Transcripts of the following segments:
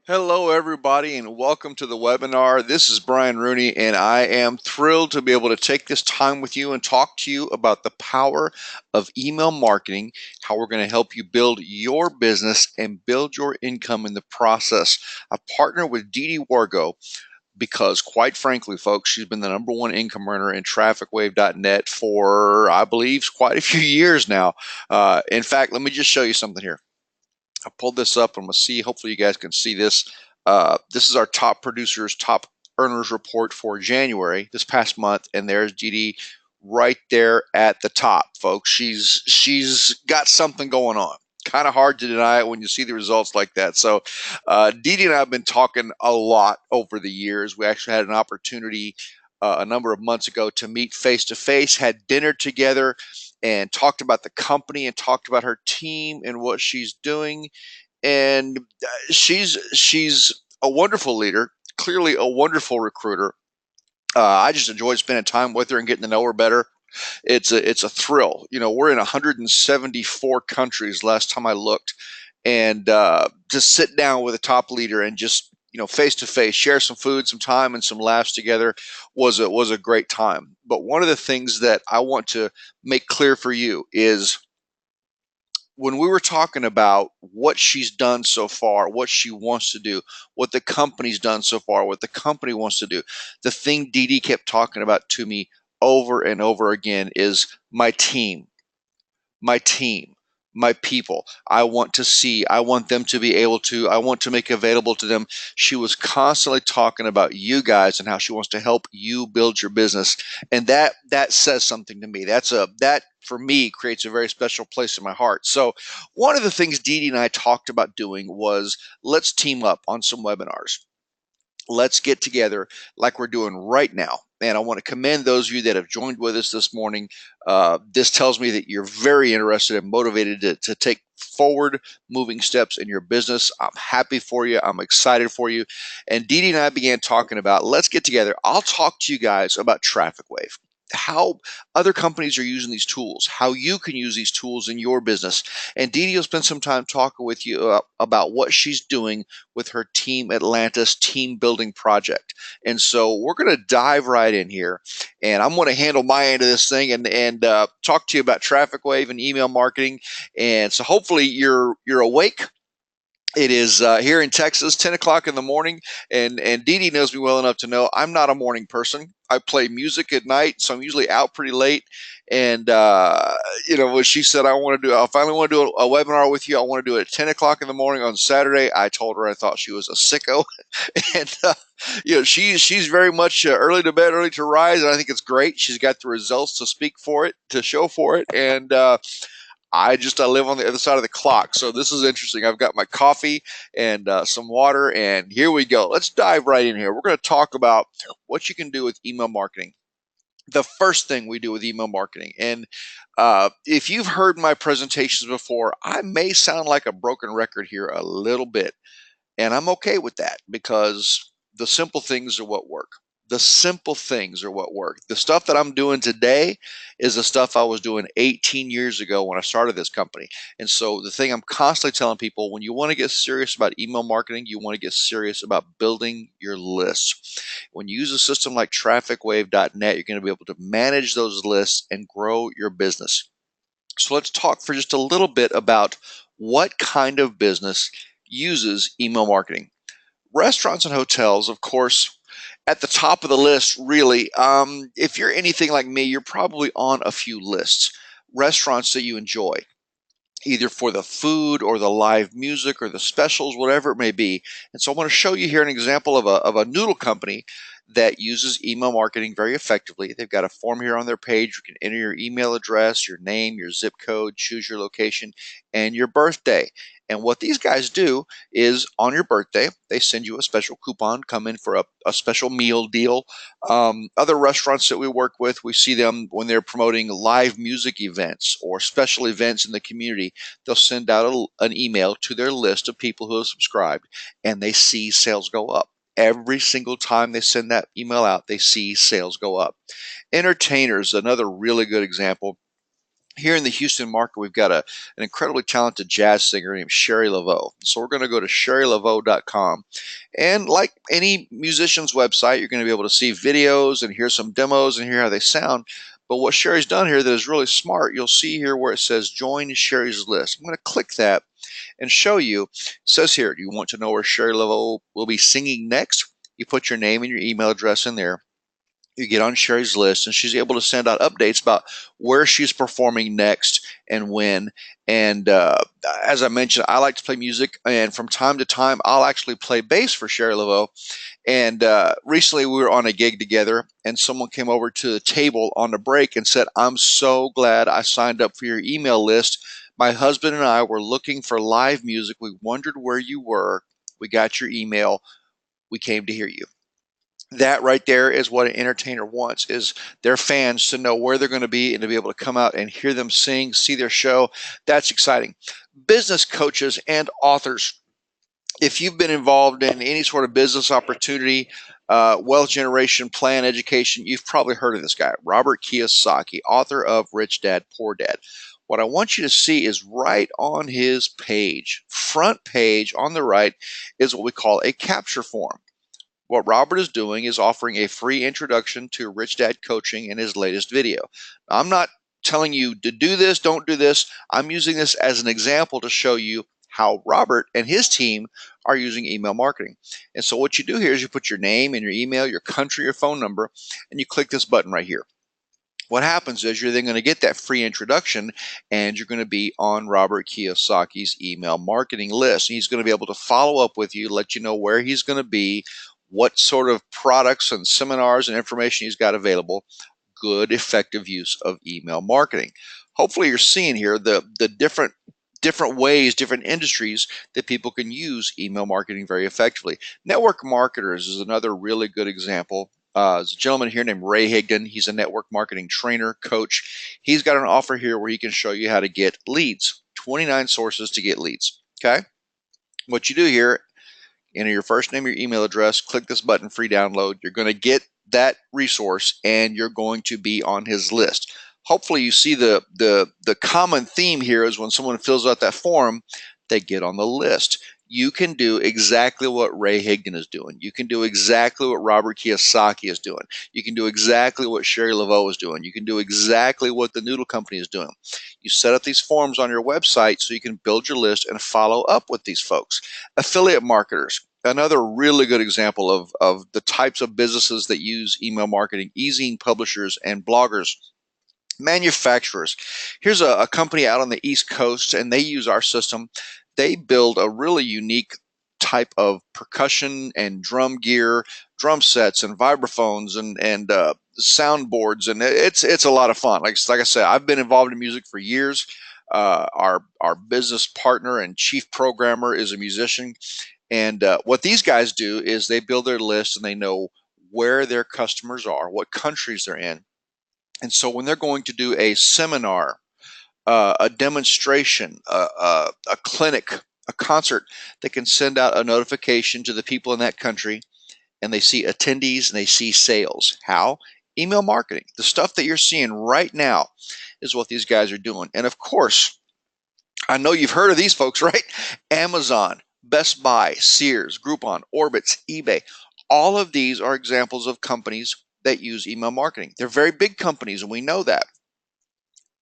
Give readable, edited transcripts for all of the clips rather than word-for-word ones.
Hello, everybody, and welcome to the webinar. This is Brian Rooney, and I am thrilled to be able to take this time with you and talk to you about the power of email marketing, how we're going to help you build your business and build your income in the process. I partner with Didi Wargo because, quite frankly, folks, she's been the #1 income earner in TrafficWave.net for, I believe, quite a few years now. In fact, let me just show you something here. I pulled this up. I'm going to see. Hopefully, you guys can see this. This is our top producers, top earners report for January, this past month, and there's Didi right there at the top, folks. She's got something going on. Kind of hard to deny it when you see the results like that. So, Didi and I have been talking a lot over the years. We actually had an opportunity a number of months ago to meet face to face, had dinner together, and talked about the company and talked about her team and what she's doing. And she's a wonderful leader, clearly a wonderful recruiter. I just enjoyed spending time with her and getting to know her better. It's a thrill. You know, we're in 174 countries last time I looked, and to sit down with a top leader and just face to face share some food, some time, and some laughs together was a great time. But one of the things that I want to make clear for you is when we were talking about what she's done so far, what she wants to do, what the company's done so far, what the company wants to do, the thing Didi kept talking about to me over and over again is my team, my team, my people. I want to see, I want them to be able to, I want to make available to them. She was constantly talking about you guys and how she wants to help you build your business. And that says something to me. That for me creates a very special place in my heart. So one of the things Didi and I talked about doing was let's team up on some webinars. Let's get together like we're doing right now. And I want to commend those of you that have joined with us this morning. This tells me that you're very interested and motivated to take forward moving steps in your business. I'm happy for you. I'm excited for you. And Didi and I began talking about, let's get together. I'll talk to you guys about TrafficWave, how other companies are using these tools, how you can use these tools in your business. And Didi will spend some time talking with you about what she's doing with her Team Atlantis team building project. And so we're going to dive right in here, and I'm going to handle my end of this thing and talk to you about TrafficWave and email marketing. And so hopefully you're awake. It is here in Texas, 10 o'clock in the morning, and Didi knows me well enough to know I'm not a morning person. I play music at night, so I'm usually out pretty late. And when she said I finally want to do a webinar with you, I want to do it at 10 o'clock in the morning on Saturday. I told her I thought she was a sicko, and she's very much early to bed, early to rise, and I think it's great. She's got the results to speak for it, to show for it, and I live on the other side of the clock. So this is interesting. I've got my coffee and some water, and here we go. Let's dive right in here. We're going to talk about what you can do with email marketing. The first thing we do with email marketing. And if you've heard my presentations before, I may sound like a broken record here a little bit. And I'm okay with that because the simple things are what work. The simple things are what work. The stuff that I'm doing today is the stuff I was doing 18 years ago when I started this company. And so the thing I'm constantly telling people, when you want to get serious about email marketing, you want to get serious about building your lists. When you use a system like TrafficWave.net, you're going to be able to manage those lists and grow your business. So let's talk for just a little bit about what kind of business uses email marketing. Restaurants and hotels, of course, at the top of the list, really. If you're anything like me, you're probably on a few lists. Restaurants that you enjoy, either for the food or the live music or the specials, whatever it may be. And so I want to show you here an example of a noodle company that uses email marketing very effectively. They've got a form here on their page. You can enter your email address, your name, your zip code, choose your location, and your birthday. And what these guys do is on your birthday, they send you a special coupon, come in for a special meal deal. Other restaurants that we work with, we see them when they're promoting live music events or special events in the community. They'll send out an email to their list of people who have subscribed, and they see sales go up. Every single time they send that email out, they see sales go up. Entertainers, another really good example. here in the Houston market, we've got an incredibly talented jazz singer named Sherry Laveau. So we're going to go to sherrylaveau.com. And like any musician's website, you're going to be able to see videos and hear some demos and hear how they sound. But what Sherry's done here that is really smart, you'll see here where it says join Sherry's list. I'm going to click that and show you. It says here, do you want to know where Sherry Laveau will be singing next? You put your name and your email address in there. You get on Sherry's list, and she's able to send out updates about where she's performing next and when. And as I mentioned, I like to play music, and from time to time, I'll actually play bass for Sherry Laveau. And recently, we were on a gig together, and someone came over to the table on the break and said, "I'm so glad I signed up for your email list. My husband and I were looking for live music. We wondered where you were. We got your email. We came to hear you." That right there is what an entertainer wants, is their fans to know where they're going to be and to be able to come out and hear them sing, see their show. That's exciting. Business coaches and authors, if you've been involved in any sort of business opportunity, wealth generation, plan, education, you've probably heard of this guy, Robert Kiyosaki, author of Rich Dad, Poor Dad. What I want you to see is right on his page, front page on the right, is what we call a capture form. What Robert is doing is offering a free introduction to Rich Dad Coaching in his latest video. I'm not telling you to do this, don't do this. I'm using this as an example to show you how Robert and his team are using email marketing. And so what you do here is you put your name and your email, your country, your phone number, and you click this button right here. What happens is you're then going to get that free introduction, and you're going to be on Robert Kiyosaki's email marketing list. And he's going to be able to follow up with you, let you know where he's going to be, what sort of products and seminars and information he's got available. Good, effective use of email marketing. Hopefully you're seeing here the different ways, different industries that people can use email marketing very effectively. Network marketers is another really good example. There's a gentleman here named Ray Higdon. He's a network marketing trainer, coach. He's got an offer here where he can show you how to get leads, 29 sources to get leads. Okay. What you do here, enter your first name, your email address, click this button, free download. You're going to get that resource, and you're going to be on his list. Hopefully you see the common theme here is when someone fills out that form, they get on the list. You can do exactly what Ray Higdon is doing. You can do exactly what Robert Kiyosaki is doing. You can do exactly what Sherry Laveau is doing. You can do exactly what the Noodle Company is doing. You set up these forms on your website so you can build your list and follow up with these folks. Affiliate marketers, another really good example of the types of businesses that use email marketing, e-zine publishers and bloggers. Manufacturers. Here's a company out on the East Coast, and they use our system. They build a really unique type of percussion and drum gear, drum sets and vibraphones and soundboards, and it's a lot of fun. Like I said, I've been involved in music for years. Our business partner and chief programmer is a musician, and what these guys do is they build their list and they know where their customers are, what countries they're in. And so when they're going to do a seminar, a demonstration, a clinic, a concert, they can send out a notification to the people in that country, and they see attendees and they see sales. How? Email marketing. The stuff that you're seeing right now is what these guys are doing. And of course, I know you've heard of these folks, right? Amazon, Best Buy, Sears, Groupon, Orbitz, eBay. All of these are examples of companies that use email marketing. They're very big companies, and we know that.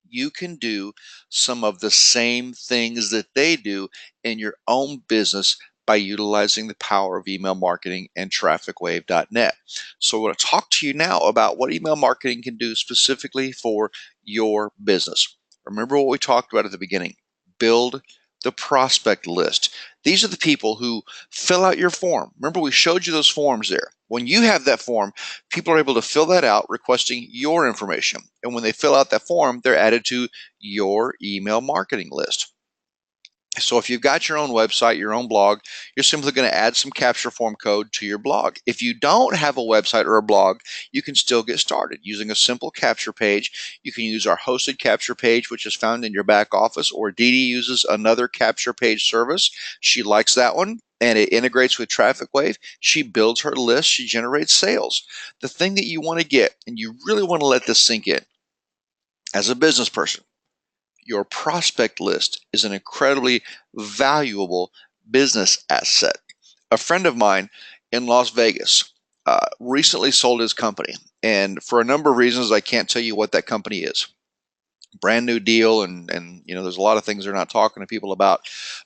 You can do some of the same things that they do in your own business by utilizing the power of email marketing and TrafficWave.net. So I want to talk to you now about what email marketing can do specifically for your business. Remember what we talked about at the beginning. Build the prospect list. These are the people who fill out your form. Remember, we showed you those forms there. When you have that form, people are able to fill that out requesting your information. And when they fill out that form, they're added to your email marketing list. So if you've got your own website, your own blog, you're simply going to add some capture form code to your blog. If you don't have a website or a blog, you can still get started using a simple capture page. You can use our hosted capture page, which is found in your back office, or Didi uses another capture page service. She likes that one, and it integrates with TrafficWave. She builds her list. She generates sales. The thing that you want to get, and you really want to let this sink in as a business person, Your prospect list is an incredibly valuable business asset. A friend of mine in Las Vegas recently sold his company, and for a number of reasons, I can't tell you what that company is. Brand new deal, and there's a lot of things they're not talking to people about.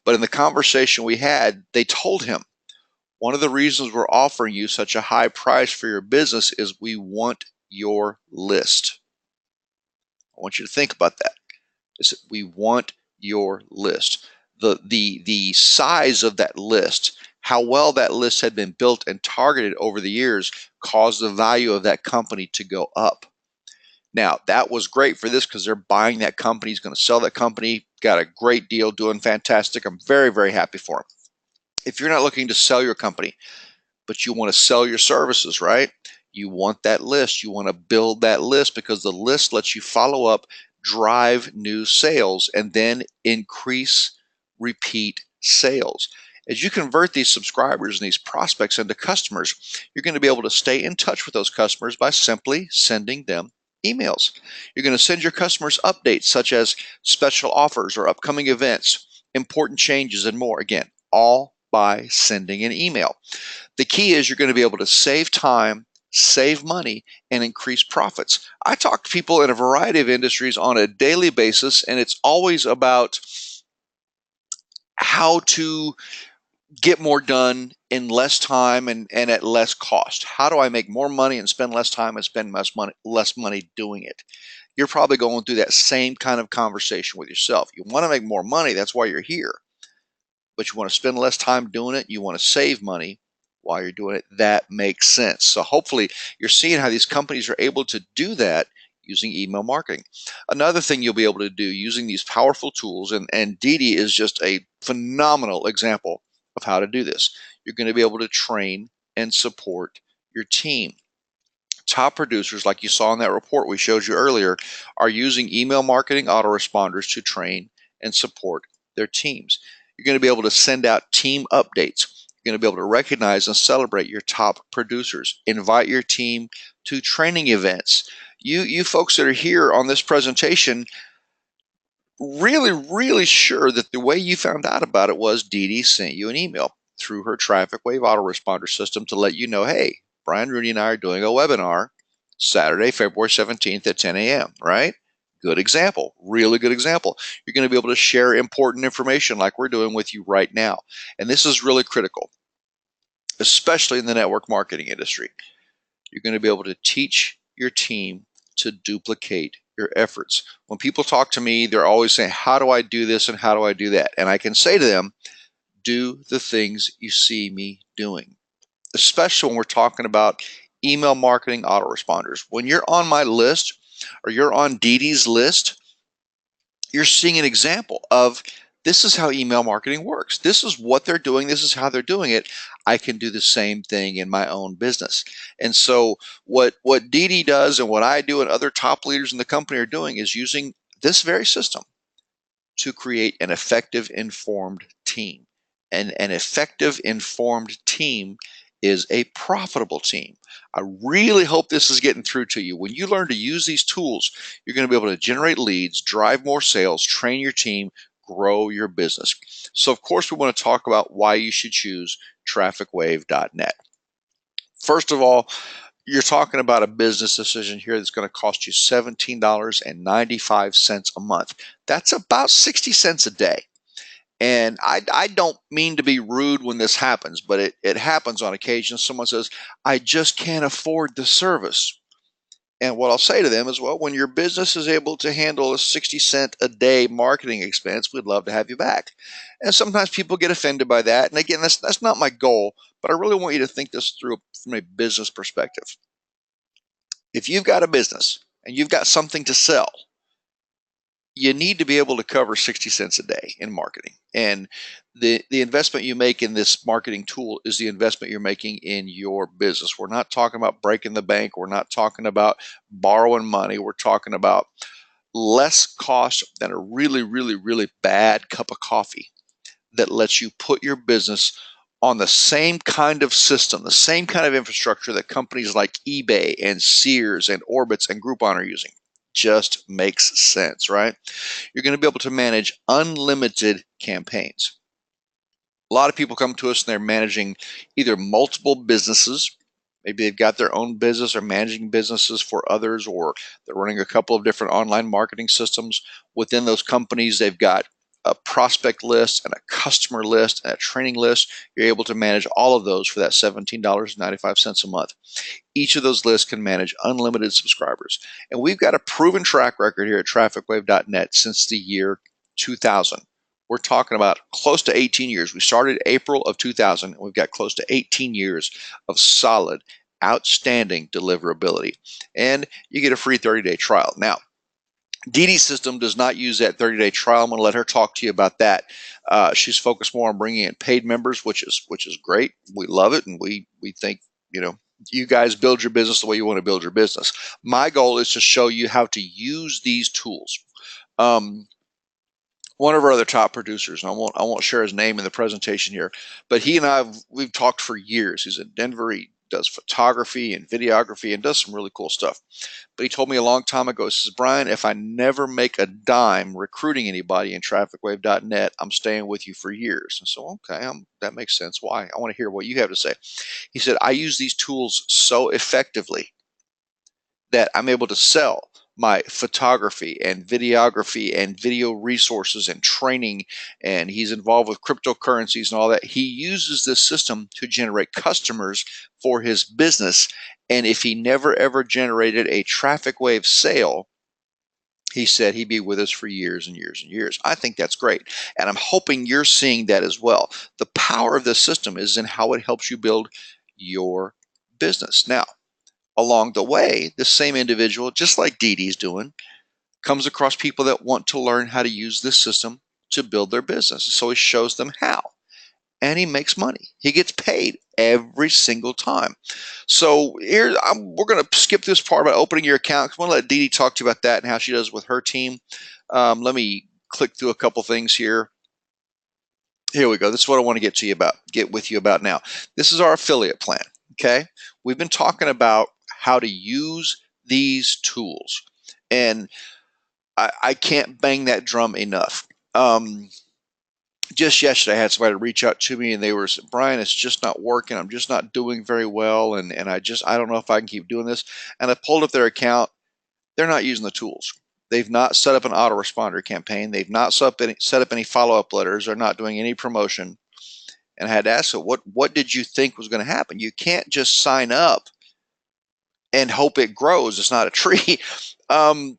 But in the conversation we had, they told him, one of the reasons we're offering you such a high price for your business is we want your list. I want you to think about that. We want your list. The size of that list, how well that list had been built and targeted over the years, caused the value of that company to go up. Now, that was great for this because they're buying that company. He's going to sell that company. Got a great deal, doing fantastic. I'm very, very happy for him. If you're not looking to sell your company, but you want to sell your services, right? You want that list. You want to build that list because the list lets you follow up, drive new sales, and then increase repeat sales. As you convert these subscribers and these prospects into customers, you're going to be able to stay in touch with those customers by simply sending them emails. You're going to send your customers updates such as special offers or upcoming events, important changes, and more. Again, all by sending an email. The key is you're going to be able to save time, save money, and increase profits. I talk to people in a variety of industries on a daily basis, and it's always about how to get more done in less time and at less cost. How do I make more money and spend less time and spend less money doing it? You're probably going through that same kind of conversation with yourself. You want to make more money, that's why you're here. But you want to spend less time doing it, you want to save money while you're doing it. That makes sense. So hopefully you're seeing how these companies are able to do that using email marketing. Another thing you'll be able to do using these powerful tools, and Didi is just a phenomenal example of how to do this. You're going to be able to train and support your team. Top producers, like you saw in that report we showed you earlier, are using email marketing autoresponders to train and support their teams. You're going to be able to send out team updates. You're going to be able to recognize and celebrate your top producers. Invite your team to training events. You folks that are here on this presentation, really sure that the way you found out about it was Didi sent you an email through her TrafficWave autoresponder system to let you know, hey, Brian Rooney and I are doing a webinar Saturday, February 17th at 10 a.m., right? Good example, really good example. You're going to be able to share important information like we're doing with you right now. And this is really critical, especially in the network marketing industry. You're going to be able to teach your team to duplicate your efforts. When people talk to me, they're always saying, how do I do this and how do I do that? And I can say to them, do the things you see me doing, especially when we're talking about email marketing autoresponders. When you're on my list or you're on Didi's list, you're seeing an example of this is how email marketing works. This is what they're doing. This is how they're doing it. I can do the same thing in my own business. And so what Didi does and what I do and other top leaders in the company are doing is using this very system to create an effective, informed team. And an effective, informed team is a profitable team. I really hope this is getting through to you. When you learn to use these tools, you're going to be able to generate leads, drive more sales, train your team, grow your business. So, of course, we want to talk about why you should choose TrafficWave.net. First of all, you're talking about a business decision here that's going to cost you $17.95 a month. That's about 60 cents a day. And I don't mean to be rude when this happens, but it happens on occasion. Someone says, I just can't afford the service. And what I'll say to them is, well, when your business is able to handle a 60-cent a day marketing expense, we'd love to have you back. And sometimes people get offended by that. And again, that's not my goal, but I really want you to think this through from a business perspective. If you've got a business and you've got something to sell, you need to be able to cover 60 cents a day in marketing. And the investment you make in this marketing tool is the investment you're making in your business. We're not talking about breaking the bank. We're not talking about borrowing money. We're talking about less cost than a really bad cup of coffee that lets you put your business on the same kind of system, the same kind of infrastructure that companies like eBay and Sears and Orbitz and Groupon are using. just makes sense, right? You're going to be able to manage unlimited campaigns. A lot of people come to us and they're managing either multiple businesses. Maybe they've got their own business or managing businesses for others, or they're running a couple of different online marketing systems. Within those companies, they've got a prospect list and a customer list and a training list. You're able to manage all of those for that $17.95 a month. Each of those lists can manage unlimited subscribers. And we've got a proven track record here at TrafficWave.net since the year 2000. We're talking about close to 18 years. We started April of 2000, and we've got close to 18 years of solid, outstanding deliverability. And you get a free 30-day trial. Now, Didi's system does not use that 30-day trial. I'm going to let her talk to you about that. She's focused more on bringing in paid members, which is great. We love it, and we think, you guys build your business the way you want to build your business. My goal is to show you how to use these tools. One of our other top producers, and I won't share his name in the presentation here, but he and we've talked for years. He's in Denver. He does photography and videography and does some really cool stuff. But he told me a long time ago, he says, Brian, if I never make a dime recruiting anybody in TrafficWave.net, I'm staying with you for years. And so, okay, that makes sense. Why? I want to hear what you have to say. He said, I use these tools so effectively that I'm able to sell my photography and videography and video resources and training, and he's involved with cryptocurrencies and all that. He uses this system to generate customers for his business, and if he never ever generated a TrafficWave sale, he said he'd be with us for years and years and years. I think that's great, and I'm hoping you're seeing that as well. The power of this system is in how it helps you build your business. Now, along the way, the same individual, just like Didi's doing, comes across people that want to learn how to use this system to build their business. So he shows them how, and he makes money. He gets paid every single time. So here, we're going to skip this part about opening your account. I want to let Didi talk to you about that and how she does with her team. Let me click through a couple things here. Here we go. This is what I want to get with you about now. This is our affiliate plan. Okay, we've been talking about how to use these tools, and I can't bang that drum enough. Just yesterday, I had somebody reach out to me, and they were saying, Brian, it's just not working. I'm just not doing very well, and I don't know if I can keep doing this. And I pulled up their account. They're not using the tools. They've not set up an autoresponder campaign. They've not set up any follow-up letters. They're not doing any promotion. And I had to ask them, what did you think was going to happen? You can't just sign up and hope it grows. It's not a tree. I'm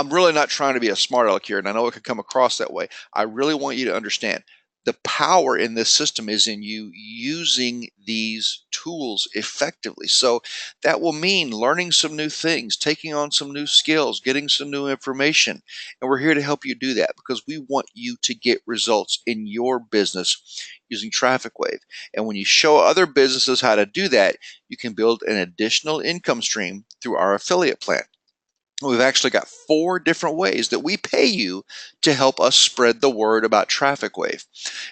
really not trying to be a smart aleck here, and I know it could come across that way. I really want you to understand the power in this system is in you using these tools effectively. So that will mean learning some new things, taking on some new skills, getting some new information. And we're here to help you do that because we want you to get results in your business using TrafficWave. And when you show other businesses how to do that, you can build an additional income stream through our affiliate plan. We've actually got 4 different ways that we pay you to help us spread the word about TrafficWave.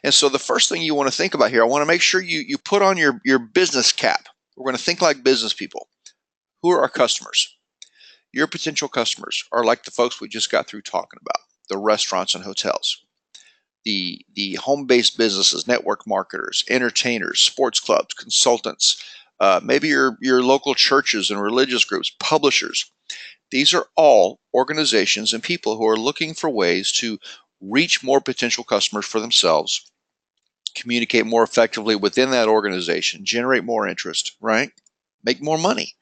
And so the first thing you want to think about here, I want to make sure you put on your business cap. We're going to think like business people. Who are our customers? Your potential customers are like the folks we just got through talking about, the restaurants and hotels, the home-based businesses, network marketers, entertainers, sports clubs, consultants, maybe your local churches and religious groups, publishers. These are all organizations and people who are looking for ways to reach more potential customers for themselves, communicate more effectively within that organization, generate more interest, right? Make more money.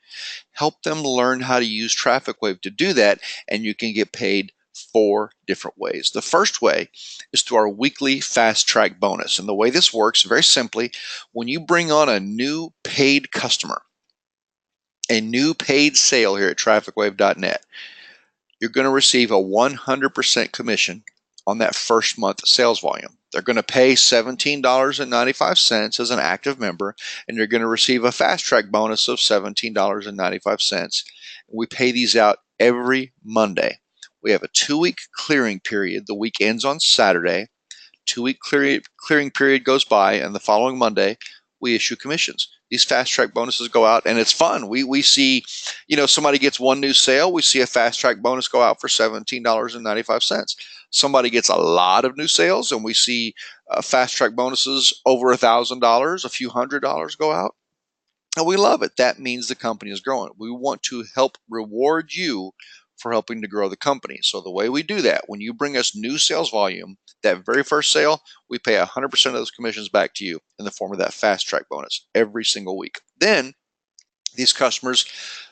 Help them learn how to use TrafficWave to do that, and you can get paid 4 different ways. The first way is through our weekly fast track bonus. And the way this works, very simply, when you bring on a new paid customer, a new paid sale here at TrafficWave.net, you're going to receive a 100% commission on that first month sales volume. They're going to pay $17.95 as an active member, and you're going to receive a fast track bonus of $17.95. We pay these out every Monday. We have a 2-week clearing period. The week ends on Saturday. 2-week clearing period goes by, and the following Monday, we issue commissions. these fast track bonuses go out, and it's fun. We see, somebody gets one new sale, we see a fast track bonus go out for $17.95. Somebody gets a lot of new sales, and we see fast track bonuses over $1,000, a few $100s go out. And we love it. That means the company is growing. We want to help reward you for helping to grow the company. So the way we do that, when you bring us new sales volume, that very first sale, we pay 100% of those commissions back to you in the form of that fast track bonus every single week. Then these customers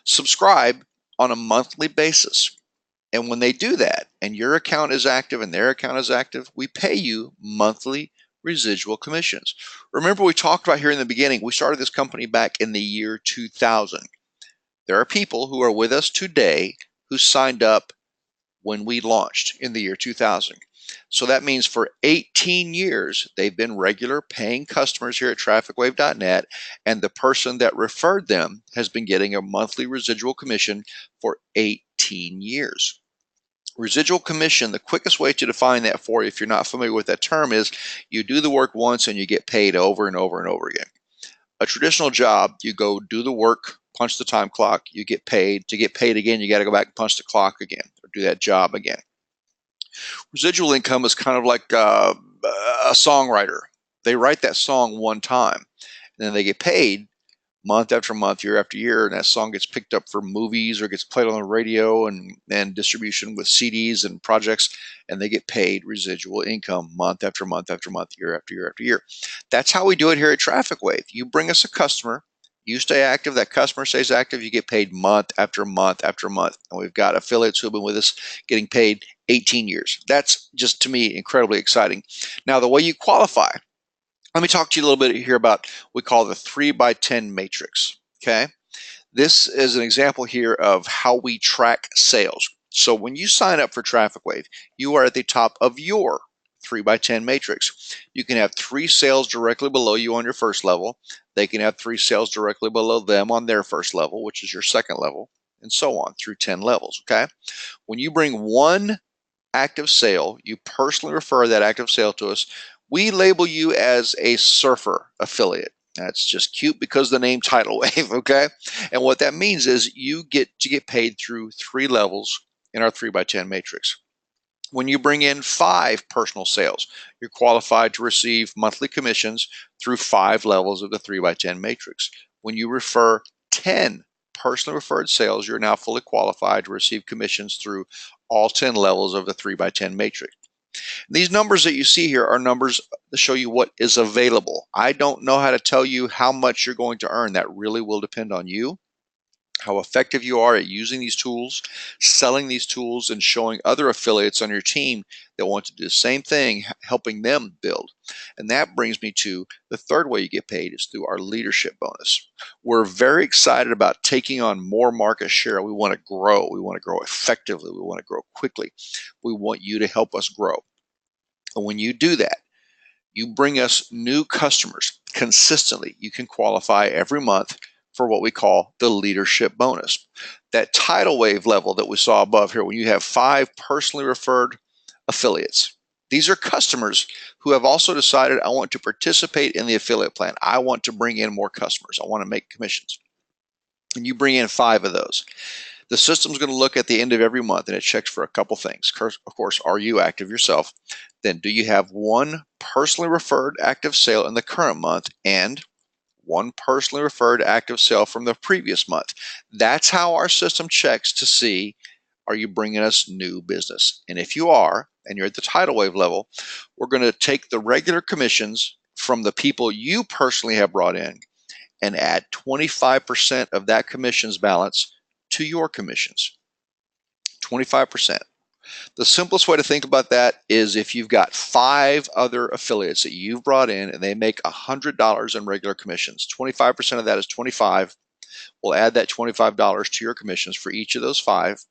subscribe on a monthly basis. And when they do that, and your account is active and their account is active, we pay you monthly residual commissions. Remember, we talked about here in the beginning, we started this company back in the year 2000. There are people who are with us today who signed up when we launched in the year 2000. So that means for 18 years, they've been regular paying customers here at TrafficWave.net, and the person that referred them has been getting a monthly residual commission for 18 years. Residual commission, the quickest way to define that for you, if you're not familiar with that term, is you do the work once and you get paid over and over and over again. A traditional job, you go do the work, punch the time clock, you get paid. To get paid again, you got to go back and punch the clock again or do that job again. Residual income is kind of like a songwriter. They write that song one time, and then they get paid month after month, year after year, and that song gets picked up for movies or gets played on the radio and distribution with CDs and projects, and they get paid residual income month after month after month, year after year after year. That's how we do it here at TrafficWave. You bring us a customer, you stay active, that customer stays active, you get paid month after month after month. And we've got affiliates who have been with us getting paid 18 years. That's just, to me, incredibly exciting. Now, the way you qualify, let me talk to you a little bit here about what we call the 3x10 matrix, okay? This is an example here of how we track sales. So when you sign up for TrafficWave, you are at the top of your 3x10 matrix. You can have 3 sales directly below you on your first level. They can have 3 sales directly below them on their first level, which is your second level, and so on through 10 levels, okay? When you bring one active sale, you personally refer that active sale to us, we label you as a surfer affiliate. That's just cute because the name TrafficWave, okay? And what that means is you get to get paid through 3 levels in our 3x10 matrix. When you bring in 5 personal sales, you're qualified to receive monthly commissions through 5 levels of the 3x10 matrix. When you refer 10 personally referred sales, you're now fully qualified to receive commissions through all 10 levels of the 3x10 matrix. These numbers that you see here are numbers that show you what is available. I don't know how to tell you how much you're going to earn. That really will depend on you, how effective you are at using these tools, selling these tools, and showing other affiliates on your team that want to do the same thing, helping them build. And that brings me to the third way you get paid is through our leadership bonus. We're very excited about taking on more market share. We want to grow. We want to grow effectively. We want to grow quickly. We want you to help us grow. And when you do that, you bring us new customers consistently. You can qualify every month for what we call the leadership bonus. That tidal wave level that we saw above here, when you have 5 personally referred affiliates. These are customers who have also decided, I want to participate in the affiliate plan. I want to bring in more customers. I want to make commissions. And you bring in 5 of those. The system's going to look at the end of every month and it checks for a couple things. Of course, are you active yourself? Then do you have 1 personally referred active sale in the current month and 1 personally referred active sale from the previous month? That's how our system checks to see, are you bringing us new business? And if you are, and you're at the tidal wave level, we're going to take the regular commissions from the people you personally have brought in and add 25% of that commissions balance to your commissions. 25%. The simplest way to think about that is if you've got 5 other affiliates that you've brought in and they make $100 in regular commissions, 25% of that is 25. We'll add that $25 to your commissions for each of those 5.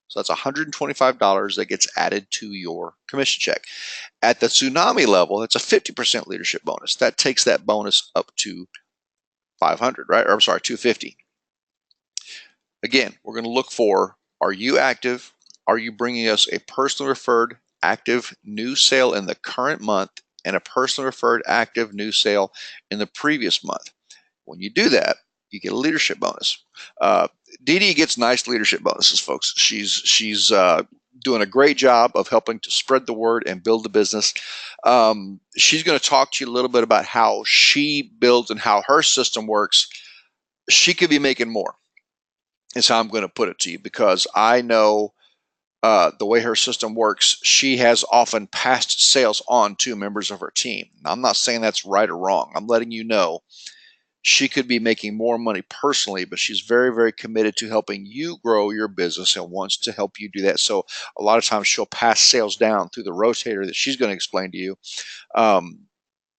So that's $125 that gets added to your commission check. At the tsunami level, that's a 50% leadership bonus. That takes that bonus up to 500, right? Or I'm sorry, 250. Again, we're going to look for, are you active? Are you bringing us a personally referred active new sale in the current month and a personally referred active new sale in the previous month? When you do that, you get a leadership bonus. Didi gets nice leadership bonuses, folks. She's doing a great job of helping to spread the word and build the business. She's going to talk to you a little bit about how she builds and how her system works. She could be making more, is how I'm going to put it to you, because I know the way her system works, she has often passed sales on to members of her team. Now, I'm not saying that's right or wrong. I'm letting you know she could be making more money personally, but she's very, very committed to helping you grow your business and wants to help you do that. So a lot of times she'll pass sales down through the rotator that she's going to explain to you.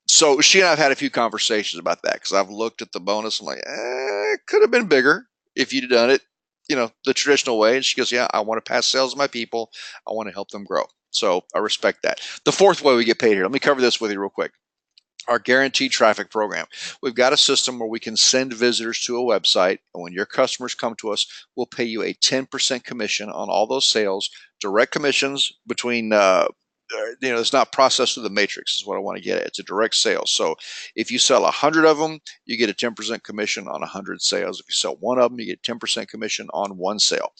So she and I have had a few conversations about that, because I've looked at the bonus and it could have been bigger if you'd done it, the traditional way. And she goes, yeah, I want to pass sales to my people. I want to help them grow. So I respect that. The fourth way we get paid here, let me cover this with you real quick. Our guaranteed traffic program. We've got a system where we can send visitors to a website, and when your customers come to us, we'll pay you a 10% commission on all those sales, direct commissions between, it's not processed through the matrix is what I want to get at. It's a direct sale. So if you sell 100 of them, you get a 10% commission on 100 sales. If you sell one of them, you get 10% commission on one sale.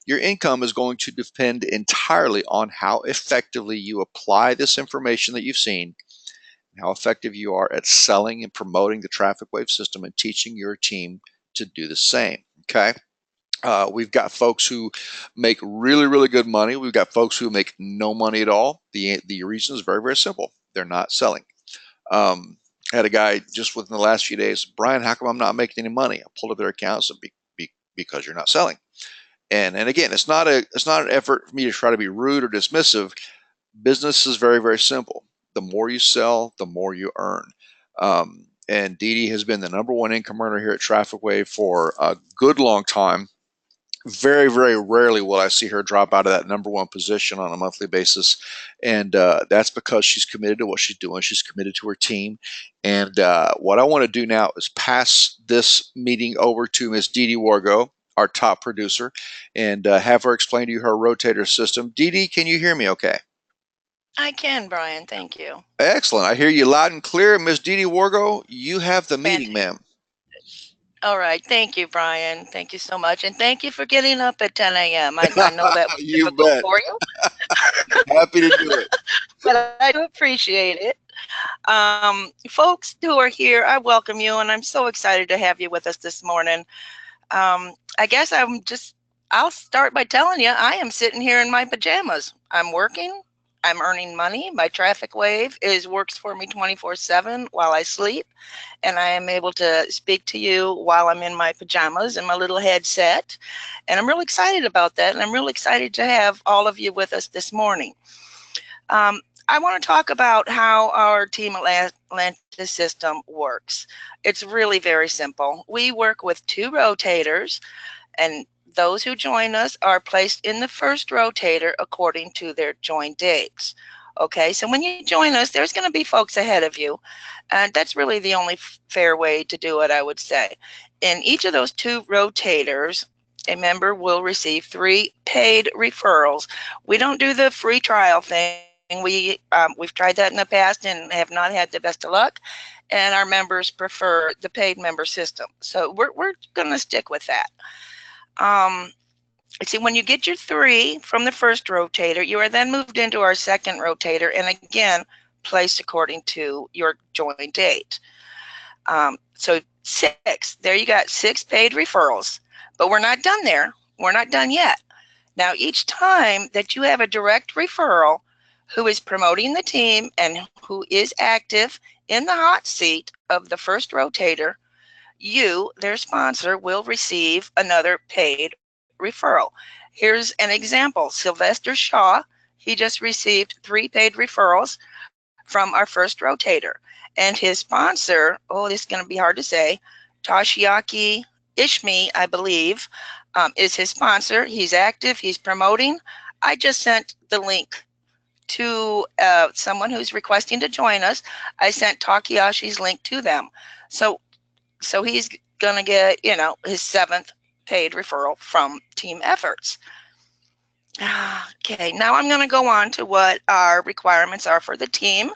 Your income is going to depend entirely on how effectively you apply this information that you've seen, how effective you are at selling and promoting the TrafficWave system and teaching your team to do the same. Okay. We've got folks who make really, really good money. We've got folks who make no money at all. The reason is very, very simple. They're not selling. I had a guy just within the last few days, Brian, how come I'm not making any money? I pulled up their accounts and because you're not selling. And again, it's not an effort for me to try to be rude or dismissive. Business is very, very simple. The more you sell, the more you earn. And Didi has been the #1 income earner here at TrafficWave for a good long time. Very, very rarely will I see her drop out of that #1 position on a monthly basis. And that's because she's committed to what she's doing. She's committed to her team. And what I want to do now is pass this meeting over to Miss Didi Wargo, our top producer, and have her explain to you her rotator system. Didi, can you hear me okay? I can, Brian. Thank you. Excellent. I hear you loud and clear. Miss Didi Wargo, you have the meeting, ma'am. All right. Thank you, Brian. Thank you so much. And thank you for getting up at 10 a.m. I know that was You difficult bet. for you, Happy to do it. but I do appreciate it. Folks who are here, I welcome you, and I'm so excited to have you with us this morning. I guess I'll start by telling you, I am sitting here in my pajamas. I'm working. I'm earning money. My TrafficWave works for me 24/7 while I sleep, and I am able to speak to you while I'm in my pajamas and my little headset. And I'm really excited about that, and I'm really excited to have all of you with us this morning. I want to talk about how our Team Atlantis system works. It's really very simple. We work with 2 rotators, and those who join us are placed in the first rotator according to their join dates. Okay, so when you join us, there's going to be folks ahead of you, and that's really the only fair way to do it, I would say. In each of those 2 rotators, a member will receive 3 paid referrals. We don't do the free trial thing. We've tried that in the past and have not had the best of luck, and our members prefer the paid member system. So we're going to stick with that. See, when you get your 3 from the first rotator, you are then moved into our second rotator, and again, placed according to your join date. So 6, there you got 6 paid referrals, but we're not done there. We're not done yet. Now, each time that you have a direct referral who is promoting the team and who is active in the hot seat of the first rotator, you, their sponsor, will receive another paid referral. Here's an example. Sylvester Shaw, he just received 3 paid referrals from our first rotator. And his sponsor, this is going to be hard to say, Toshiaki Ishmi, I believe, is his sponsor. He's active. He's promoting. I just sent the link to someone who's requesting to join us. I sent Takayashi's link to them. So he's going to get, his 7th paid referral from team efforts. Okay, now I'm going to go on to what our requirements are for the team.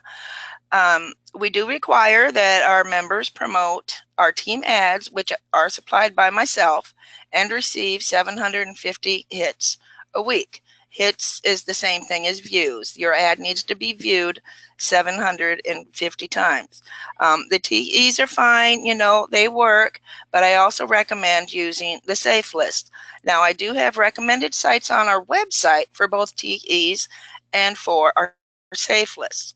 We do require that our members promote our team ads, which are supplied by myself, and receive 750 hits a week. Hits is the same thing as views. Your ad needs to be viewed 750 times. The TEs are fine, they work, but I also recommend using the safe list. Now, I do have recommended sites on our website for both TEs and for our safe list.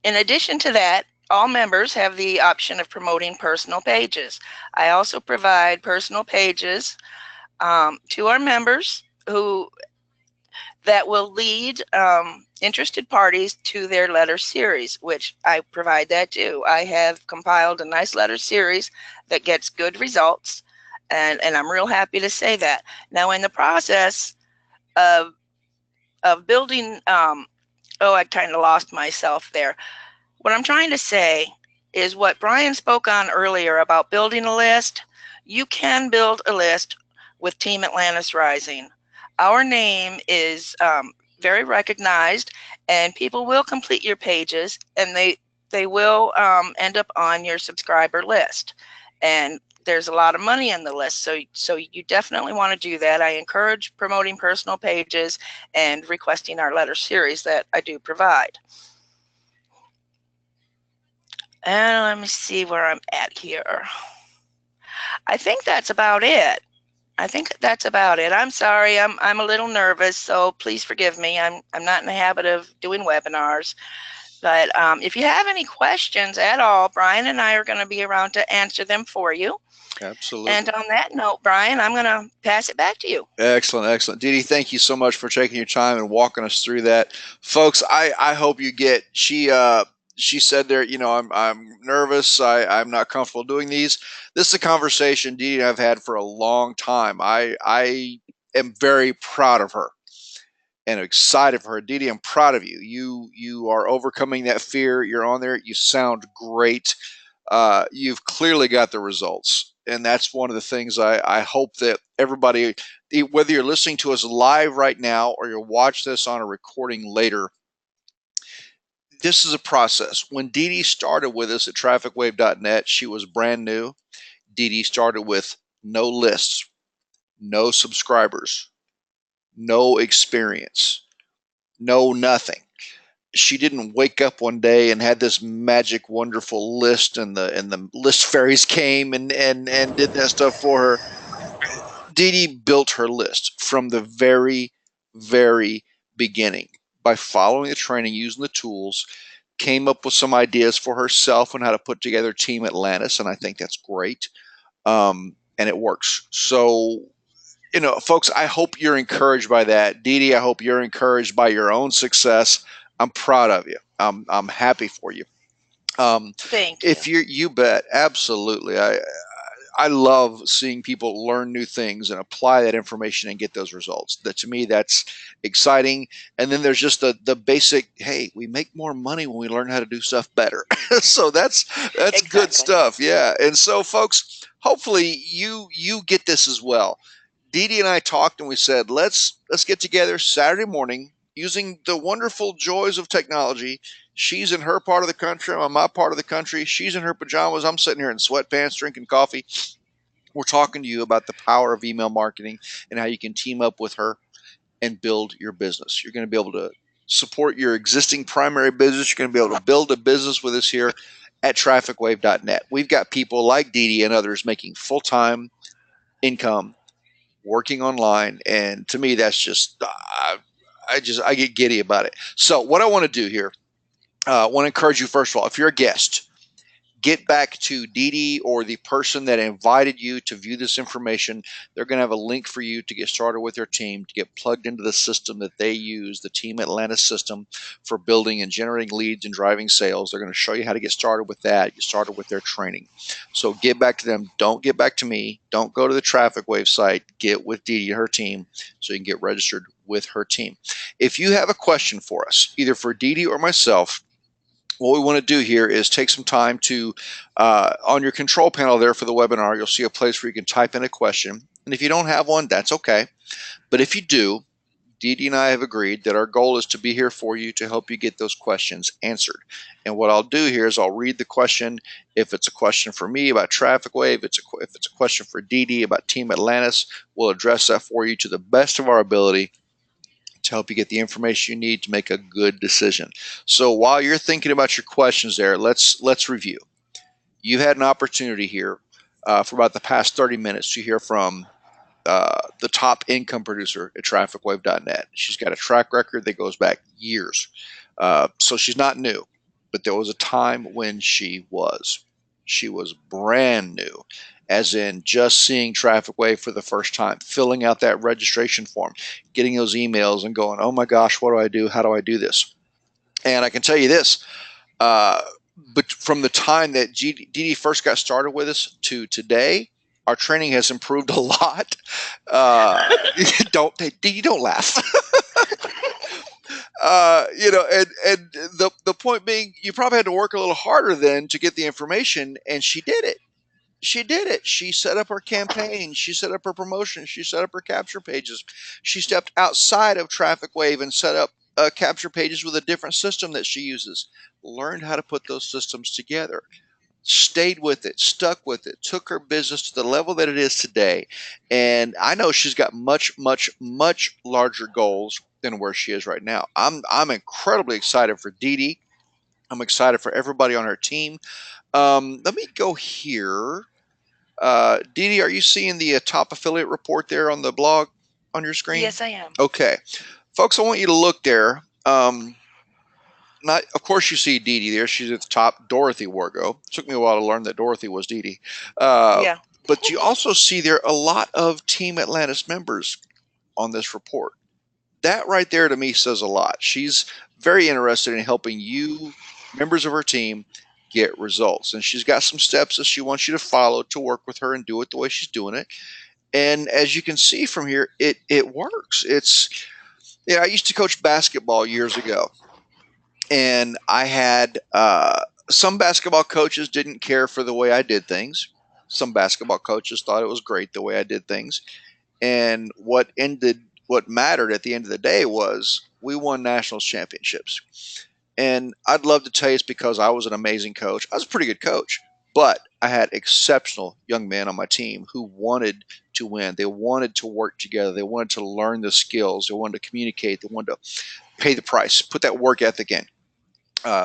In addition to that, all members have the option of promoting personal pages. I also provide personal pages to our members who that will lead interested parties to their letter series, which I provide that too. I have compiled a nice letter series that gets good results, and I'm real happy to say that. Now, in the process of building, I kind of lost myself there. What I'm trying to say is what Brian spoke on earlier about building a list. You can build a list with Team Atlantis Rising. Our name is very recognized, and people will complete your pages, and they will end up on your subscriber list. And there's a lot of money in the list, so you definitely want to do that. I encourage promoting personal pages and requesting our letter series that I do provide. And let me see where I'm at here. I think that's about it. I'm sorry. I'm a little nervous, so please forgive me. I'm not in the habit of doing webinars. But if you have any questions at all, Brian and I are going to be around to answer them for you. And Absolutely. on that note, Brian, I'm going to pass it back to you. Excellent, excellent. Didi, thank you so much for taking your time and walking us through that. Folks, I hope you get she said there, I'm nervous, I'm not comfortable doing these. This is a conversation Didi and I've had for a long time. I am very proud of her and excited for her. Didi, I'm proud of you. You are overcoming that fear. You're on there. You sound great. You've clearly got the results. And that's one of the things I hope that everybody, whether you're listening to us live right now or you'll watch this on a recording later, this is a process. When Didi started with us at TrafficWave.net, she was brand new. Didi started with no lists, no subscribers, no experience, no nothing. She didn't wake up one day and had this magic wonderful list and the list fairies came and did that stuff for her. Didi built her list from the very beginning by following the training, using the tools, came up with some ideas for herself on how to put together Team Atlantis, and I think that's great. And it works. So, folks, I hope you're encouraged by that. Didi, I hope you're encouraged by your own success. I'm proud of you. I'm happy for you. Um, Thank you. if you bet, absolutely. I love seeing people learn new things and apply that information and get those results. That to me, that's exciting. And then there's just the basic, hey, we make more money when we learn how to do stuff better. So that's good Exactly. stuff. Yeah. And so folks, hopefully you get this as well. Didi and I talked and we said, let's get together Saturday morning using the wonderful joys of technology. She's in her part of the country. I'm in my part of the country. She's in her pajamas. I'm sitting here in sweatpants drinking coffee. We're talking to you about the power of email marketing and how you can team up with her and build your business. You're going to be able to support your existing primary business. You're going to be able to build a business with us here at TrafficWave.net. We've got people like Didi and others making full-time income working online, and to me, that's just I get giddy about it. So, what I want to do here, I want to encourage you first of all, if you're a guest, get back to Didi or the person that invited you to view this information. They're going to have a link for you to get started with their team, to get plugged into the system that they use, the Team Atlantis system for building and generating leads and driving sales. They're going to show you how to get started with that, get started with their training. So get back to them. Don't get back to me. Don't go to the TrafficWave site. Get with Didi and her team so you can get registered with her team. If you have a question for us, either for Didi or myself, what we want to do here is take some time to, on your control panel there for the webinar, you'll see a place where you can type in a question. And if you don't have one, that's okay. But if you do, Didi and I have agreed that our goal is to be here for you to help you get those questions answered. And what I'll do here is I'll read the question. If it's a question for me about TrafficWave, if it's a question for Didi about Team Atlantis, we'll address that for you to the best of our ability to help you get the information you need to make a good decision. So while you're thinking about your questions there, let's review. You had an opportunity here for about the past 30 minutes to hear from the top income producer at TrafficWave.net. She's got a track record that goes back years. So she's not new, but there was a time when she was. She was brand new, as in just seeing TrafficWave for the first time, filling out that registration form, getting those emails and going, oh my gosh, what do I do? How do I do this? And I can tell you this, uh, but from the time that Didi first got started with us to today, our training has improved a lot. Don't you don't laugh. And the point being, you probably had to work a little harder then to get the information, and she did it. She did it. She set up her campaign. She set up her promotion. She set up her capture pages. She stepped outside of TrafficWave and set up capture pages with a different system that she uses. Learned how to put those systems together. Stayed with it, stuck with it, took her business to the level that it is today. And I know she's got much, much, much larger goals than where she is right now. I'm incredibly excited for Didi. I'm excited for everybody on her team. Let me go here. Didi, are you seeing the top affiliate report there on the blog on your screen? Yes, I am. Okay. Folks, I want you to look there. Not, of course, you see Didi there. She's at the top. Dorothy Wargo. It took me a while to learn that Dorothy was Didi. Yeah. But you also see there a lot of Team Atlantis members on this report. That right there to me says a lot. She's very interested in helping you, members of her team, get results. And she's got some steps that she wants you to follow to work with her and do it the way she's doing it. And as you can see from here, it works. I used to coach basketball years ago, and I had some basketball coaches didn't care for the way I did things. Some basketball coaches thought it was great the way I did things. And what mattered at the end of the day was we won national championships. And I'd love to tell you it's because I was an amazing coach. I was a pretty good coach, but I had exceptional young men on my team who wanted to win. They wanted to work together. They wanted to learn the skills. They wanted to communicate. They wanted to pay the price, put that work ethic in.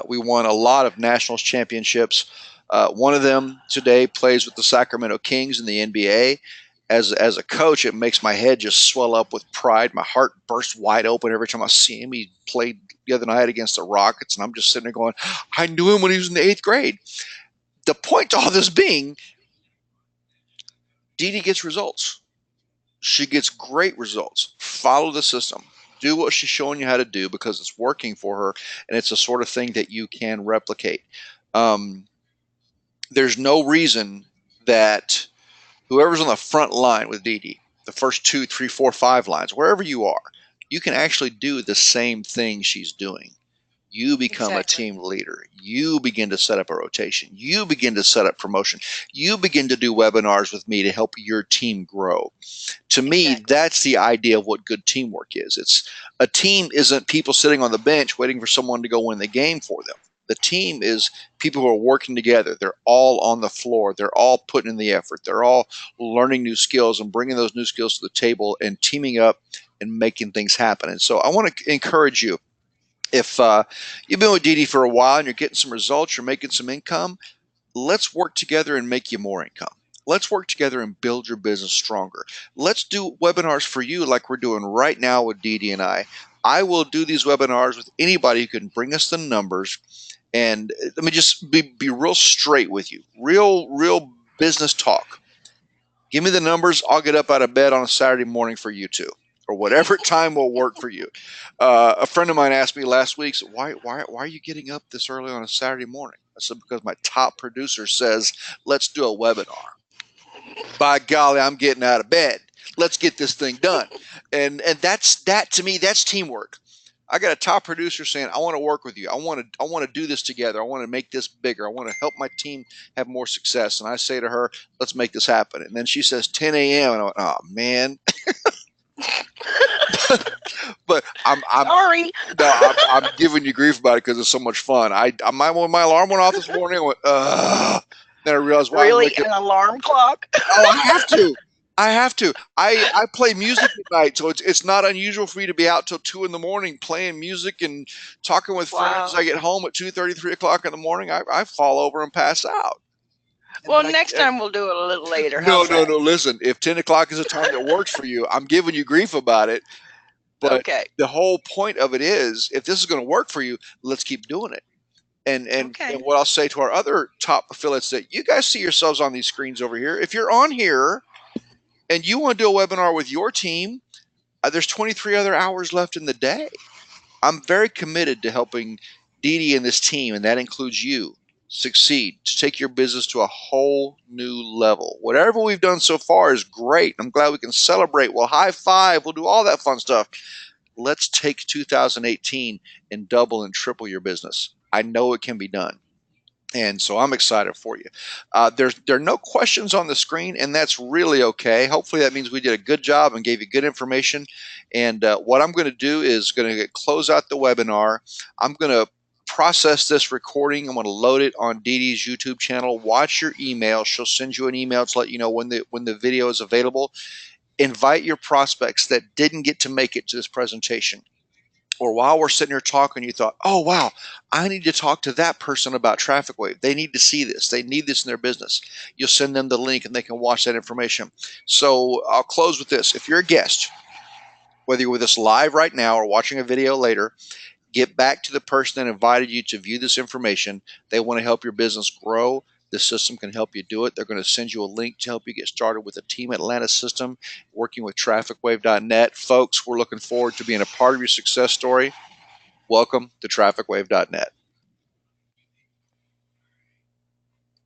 We won a lot of national championships. One of them today plays with the Sacramento Kings in the NBA. As a coach, it makes my head just swell up with pride. My heart bursts wide open every time I see him. He played the other night against the Rockets, and I'm just sitting there going, I knew him when he was in the 8th grade. The point to all this being, Didi gets results. She gets great results. Follow the system. Do what she's showing you how to do because it's working for her, and it's the sort of thing that you can replicate. There's no reason that whoever's on the front line with Didi, the first 2, 3, 4, 5 lines, wherever you are, you can actually do the same thing she's doing. You become a team leader. You begin to set up a rotation. You begin to set up promotion. You begin to do webinars with me to help your team grow. To me, that's the idea of what good teamwork is. It's a team isn't people sitting on the bench waiting for someone to go win the game for them. The team is people who are working together. They're all on the floor. They're all putting in the effort. They're all learning new skills and bringing those new skills to the table and teaming up and making things happen. And so I want to encourage you, if you've been with Didi for a while and you're getting some results, you're making some income, let's work together and make you more income. Let's work together and build your business stronger. Let's do webinars for you like we're doing right now with Didi and I. I will do these webinars with anybody who can bring us the numbers. And let me just be real straight with you. Real business talk. Give me the numbers. I'll get up out of bed on a Saturday morning for you too, or whatever time will work for you. A friend of mine asked me last week, so why are you getting up this early on a Saturday morning? I said, because my top producer says, let's do a webinar. By golly, I'm getting out of bed. Let's get this thing done. And that to me, that's teamwork. I got a top producer saying, I want to work with you. I want to do this together. I want to make this bigger. I want to help my team have more success. And I say to her, let's make this happen. And then she says 10 a.m. And I went, oh, man. But I'm Sorry. no, I'm giving you grief about it because it's so much fun. When my alarm went off this morning, I went, ugh. Then I realized why I'm Really? waking. An alarm clock? Oh, I have to. I have to. I play music at night, so it's not unusual for me to be out till 2 in the morning playing music and talking with friends. I Wow. get home at 2:30, 3 o'clock in the morning. I fall over and pass out. And Well, then next time we'll do it a little later. no, How's no, that? no. Listen, if 10 o'clock is a time that works for you, I'm giving you grief about it. But Okay. the whole point of it is, if this is going to work for you, let's keep doing it. And Okay. what I'll say to our other top affiliates that you guys see yourselves on these screens over here. If you're on here and you want to do a webinar with your team, there's 23 other hours left in the day. I'm very committed to helping Didi and this team, and that includes you, succeed, to take your business to a whole new level. Whatever we've done so far is great. I'm glad we can celebrate. We'll high five. We'll do all that fun stuff. Let's take 2018 and double and triple your business. I know it can be done. And so I'm excited for you. There are no questions on the screen, and that's really okay. Hopefully, that means we did a good job and gave you good information. And what I'm going to do is going to close out the webinar. I'm going to process this recording. I'm going to load it on Dee Dee's YouTube channel. Watch your email. She'll send you an email to let you know when the video is available. Invite your prospects that didn't get to make it to this presentation, or while we're sitting here talking, you thought, oh, wow, I need to talk to that person about TrafficWave. They need to see this. They need this in their business. You'll send them the link and they can watch that information. So I'll close with this. If you're a guest, whether you're with us live right now or watching a video later, get back to the person that invited you to view this information. They want to help your business grow. The system can help you do it. They're going to send you a link to help you get started with the Team Atlanta system, working with TrafficWave.net. Folks, we're looking forward to being a part of your success story. Welcome to TrafficWave.net.